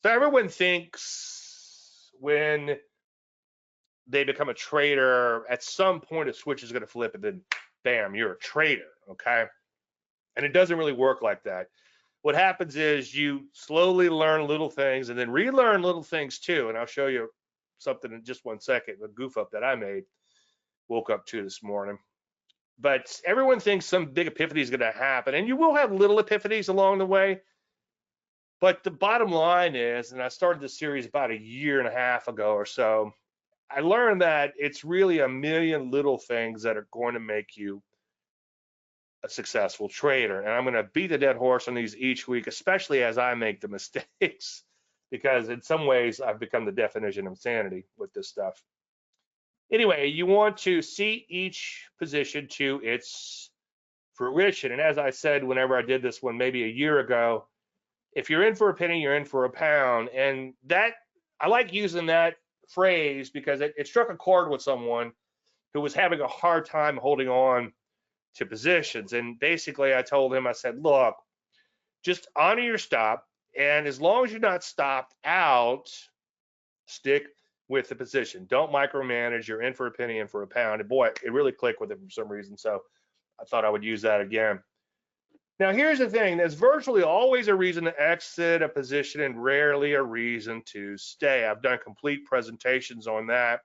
So everyone thinks when they become a trader, at some point a switch is going to flip and then bam, you're a trader, okay? And it doesn't really work like that. What happens is you slowly learn little things and then relearn little things too. And I'll show you something in just 1 second, a goof up that I made, woke up to this morning. But everyone thinks some big epiphany is going to happen, and you will have little epiphanies along the way. But the bottom line is, and I started this series about a year and a half ago or so, I learned that it's really a million little things that are going to make you a successful trader. And I'm going to beat a dead horse on these each week, especially as I make the mistakes, because in some ways I've become the definition of insanity with this stuff. Anyway, you want to see each position to its fruition. And as I said, whenever I did this one, maybe a year ago, if you're in for a penny, you're in for a pound. And that, I like using that phrase because it struck a chord with someone who was having a hard time holding on to positions. And basically I told him, I said, look, just honor your stop. And as long as you're not stopped out, stick with the position. Don't micromanage. You're in for a penny, in for a pound. And boy, it really clicked with him for some reason. So I thought I would use that again. Now, here's the thing. There's virtually always a reason to exit a position and rarely a reason to stay. I've done complete presentations on that.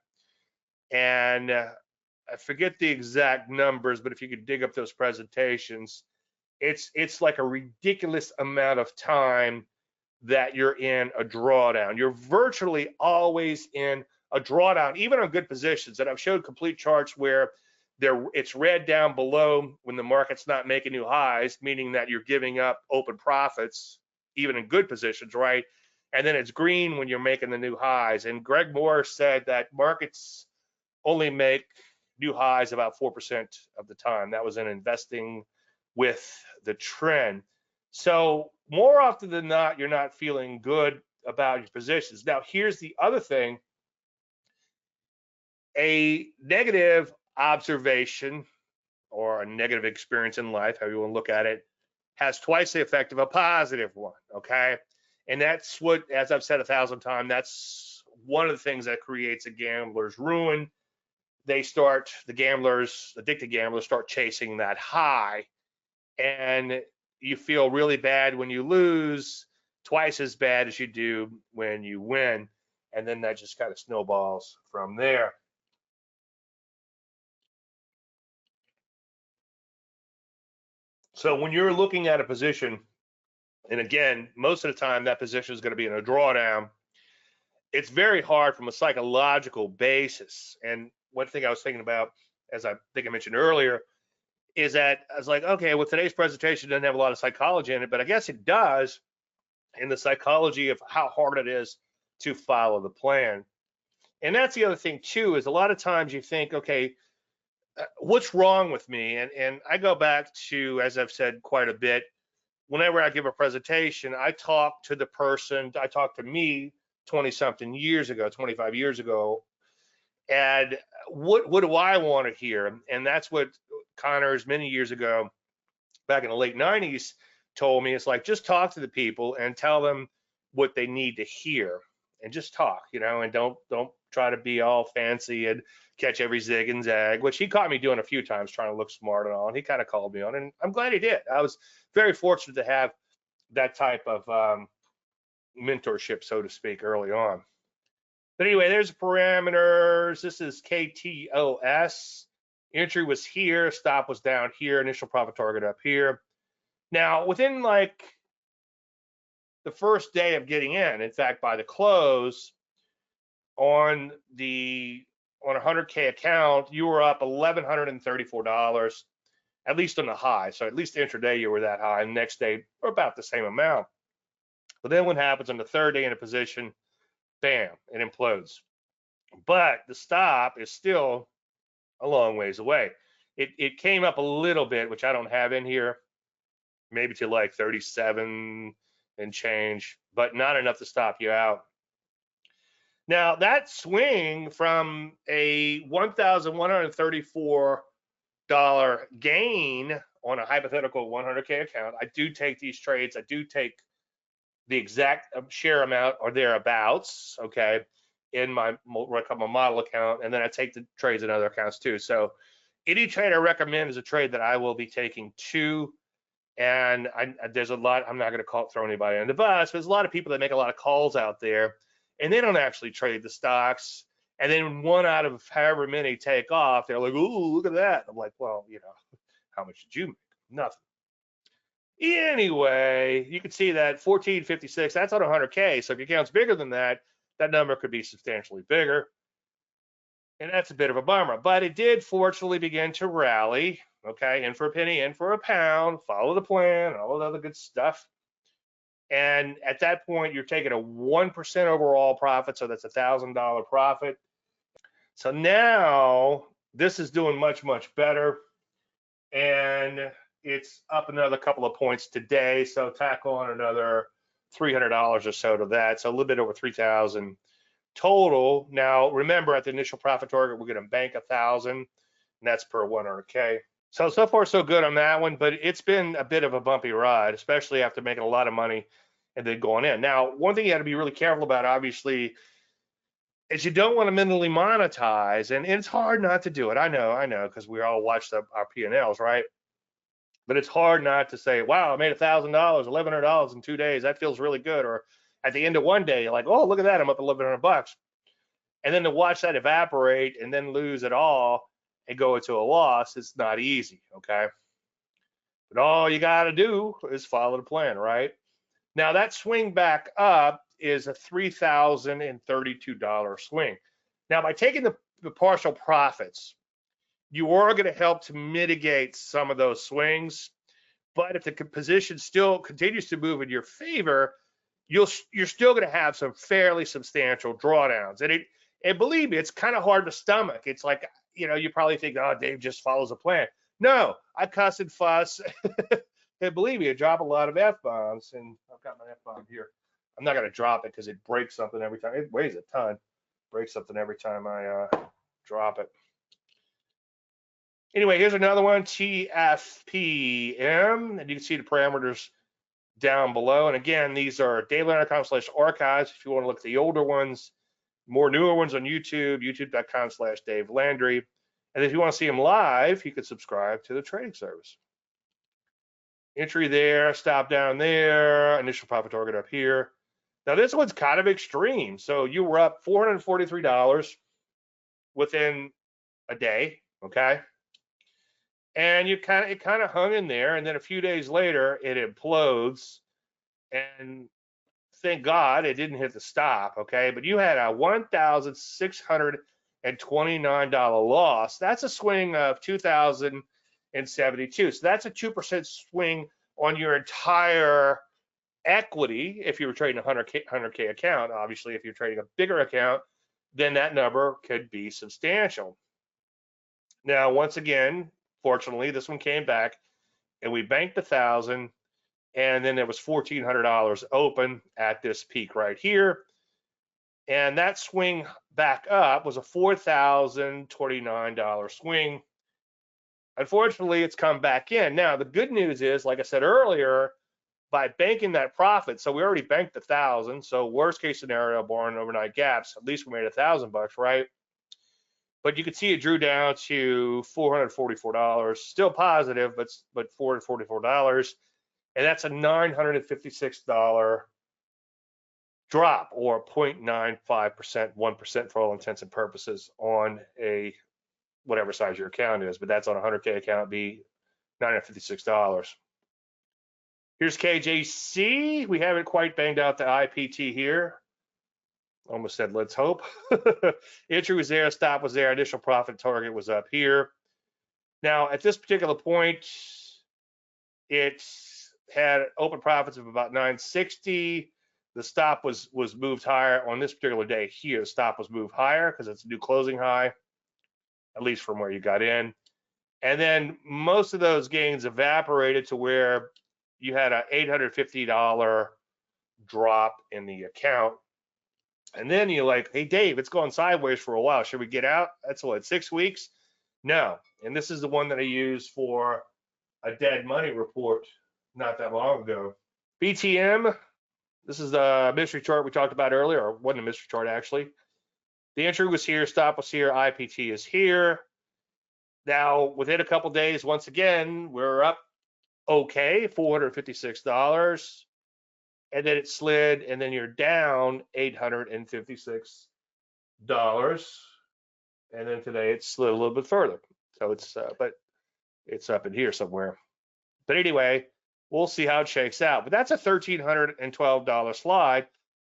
And I forget the exact numbers, but if you could dig up those presentations, it's like a ridiculous amount of time that you're in a drawdown. You're virtually always in a drawdown, even on good positions. And I've showed complete charts where it's red down below when the market's not making new highs, meaning that you're giving up open profits, even in good positions, right? And then it's green when you're making the new highs. And Greg Moore said that markets only make new highs about 4% of the time. That was in investing with the trend. So more often than not, you're not feeling good about your positions. Now, here's the other thing. A negative observation or a negative experience in life, however you want to look at it, has twice the effect of a positive one, okay? And that's what, as I've said 1,000 times, that's one of the things that creates a gambler's ruin. The addicted gamblers start chasing that high, and you feel really bad when you lose, twice as bad as you do when you win, and then that just kind of snowballs from there. So when you're looking at a position, and again, most of the time that position is going to be in a drawdown, it's very hard from a psychological basis. And one thing I was thinking about, as I think I mentioned earlier, is that I was like, okay, well, today's presentation doesn't have a lot of psychology in it, but I guess it does in the psychology of how hard it is to follow the plan. And that's the other thing too, is a lot of times you think, okay, what's wrong with me? And I go back to, as I've said quite a bit, whenever I give a presentation, I talk to the person, I talk to me 20 something years ago, 25 years ago, and what do I want to hear? And that's what Connors many years ago, back in the late 90s, told me. It's like, just talk to the people and tell them what they need to hear, and just talk, and don't try to be all fancy and catch every zig and zag, which he caught me doing a few times, trying to look smart and all, and he kind of called me on, and I'm glad he did. I was very fortunate to have that type of mentorship, so to speak, early on. But anyway, there's parameters. This is KTOS. Entry was here, stop was down here, initial profit target up here. Now, within like the first day of getting in fact, by the close on a 100K account, you were up $1,134, at least on the high. So at least intraday you were that high, and the next day or about the same amount. But then what happens on the third day in a position, bam, it implodes. But the stop is still a long ways away. It came up a little bit, which I don't have in here, maybe to like 37 and change, but not enough to stop you out. Now that swing from a $1,134 gain on a hypothetical 100K account, I do take these trades. I do take the exact share amount or thereabouts, okay, in my model account, and then I take the trades in other accounts too. So any trade I recommend is a trade that I will be taking two. And there's a lot, I'm not going to throw anybody on the bus, but there's a lot of people that make a lot of calls out there, and they don't actually trade the stocks. And then one out of however many take off, they're like, "Ooh, look at that." I'm like, well, you know, how much did you make? Nothing. Anyway, you can see that 1456, that's on 100K. So if your account's bigger than that, that number could be substantially bigger. And that's a bit of a bummer, but it did fortunately begin to rally. Okay, in for a penny, in for a pound, follow the plan, all the other good stuff. And at that point, you're taking a 1% overall profit, so that's $1,000 profit. So now this is doing much, much better, and it's up another couple of points today. So tack on another $300 or so to that, so a little bit over 3,000 total. Now remember, at the initial profit target, we're going to bank 1,000, and that's per 100K. So far so good on that one, but it's been a bit of a bumpy ride, especially after making a lot of money and then going in. Now, one thing you got to be really careful about, obviously, is you don't want to mentally monetize, and it's hard not to do it. I know, because we all watch our P&Ls, right? But it's hard not to say, wow, I made $1,000, $1,100 in 2 days. That feels really good. Or at the end of one day, you're like, oh, look at that, I'm up $1,100. And then to watch that evaporate and then lose it all and go into a loss, it's not easy, okay? But all you got to do is follow the plan, right? Now that swing back up is a $3,032 swing. Now by taking the partial profits, you are going to help to mitigate some of those swings. But if the position still continues to move in your favor, you're still going to have some fairly substantial drawdowns. And believe me, it's kind of hard to stomach. It's like, you know, you probably think, oh, Dave just follows a plan. No, I cuss and fuss. And believe me, I drop a lot of F-bombs, and I've got my F-bomb here. I'm not going to drop it because it breaks something every time. It weighs a ton. Breaks something every time I drop it. Anyway, here's another one, TFPM, and you can see the parameters down below. And again, these are davelandry.com/archives if you want to look at the older ones, more newer ones on YouTube, youtube.com/Dave Landry. And if you want to see them live, you can subscribe to the trading service. Entry there, stop down there, initial profit target up here. Now this one's kind of extreme. So you were up $443 within a day, okay? And it kind of hung in there, and then a few days later it implodes, and thank God it didn't hit the stop, okay? But you had a $1,629 loss. That's a swing of 2,072. So that's a 2% swing on your entire equity if you were trading a 100K account. Obviously, if you're trading a bigger account, then that number could be substantial. Now, once again, fortunately, this one came back, and we banked 1,000, and then there was $1,400 open at this peak right here, and that swing back up was a $4,029 swing. Unfortunately, it's come back in. Now, the good news is, like I said earlier, by banking that profit, so we already banked 1,000. So worst case scenario, barring overnight gaps, at least we made $1,000, right? But you can see it drew down to $444, still positive, but $444, and that's a $956 drop, or 0.95%, 1% for all intents and purposes on a whatever size your account is. But that's on a 100K account, it'd be $956. Here's KJC. We haven't quite banged out the IPT here. Almost said, let's hope. Entry was there, stop was there, initial profit target was up here. Now, at this particular point, it had open profits of about 960. The stop was moved higher on this particular day here. The stop was moved higher because it's a new closing high, at least from where you got in. And then most of those gains evaporated to where you had an $850 drop in the account. And then you're like, hey, Dave, it's going sideways for a while. Should we get out? That's what, 6 weeks? No. And this is the one that I used for a dead money report not that long ago. BTM, This is the mystery chart we talked about earlier, or wasn't a mystery chart actually. The entry was here, stop was here, IPT is here. Now, within a couple days, once again, we're up okay, $456. And then it slid, and then you're down $856. And then today it slid a little bit further. So it's, but it's up in here somewhere. But anyway, we'll see how it shakes out. But that's a $1,312 slide.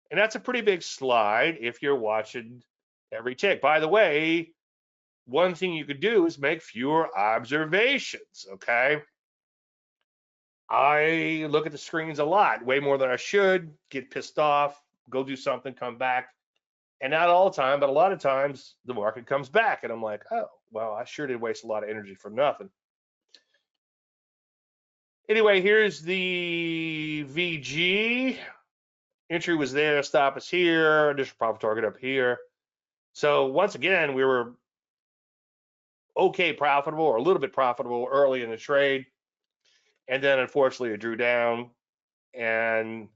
And that's a pretty big slide if you're watching every tick. By the way, one thing you could do is make fewer observations, okay? I look at the screens a lot, way more than I should, get pissed off, go do something, come back. And not all the time, but a lot of times the market comes back and I'm like, oh, well, I sure did waste a lot of energy for nothing. Anyway, here's the VG. Entry was there, stop is here, initial profit target up here. So once again, we were okay profitable or a little bit profitable early in the trade. And then unfortunately it drew down and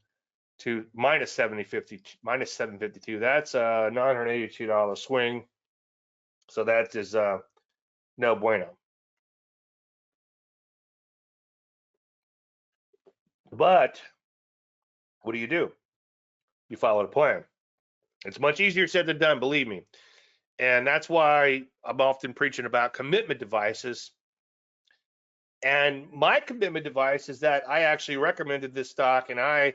to minus 752. That's a $982 swing. So that is no bueno. But what do? You follow the plan. It's much easier said than done, believe me. And that's why I'm often preaching about commitment devices. And my commitment device is that I actually recommended this stock and I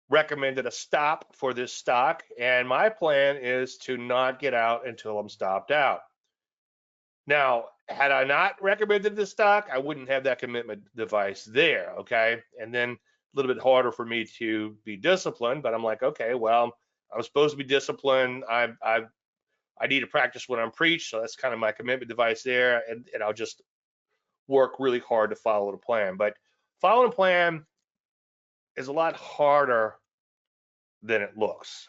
recommended a stop for this stock. And my plan is to not get out until I'm stopped out. Now, had I not recommended this stock, I wouldn't have that commitment device there, okay? And then a little bit harder for me to be disciplined, but I'm like, okay, well, I'm supposed to be disciplined. I need to practice what I'm preached, so that's kind of my commitment device there, and I'll just work really hard to follow the plan. But following the plan is a lot harder than it looks.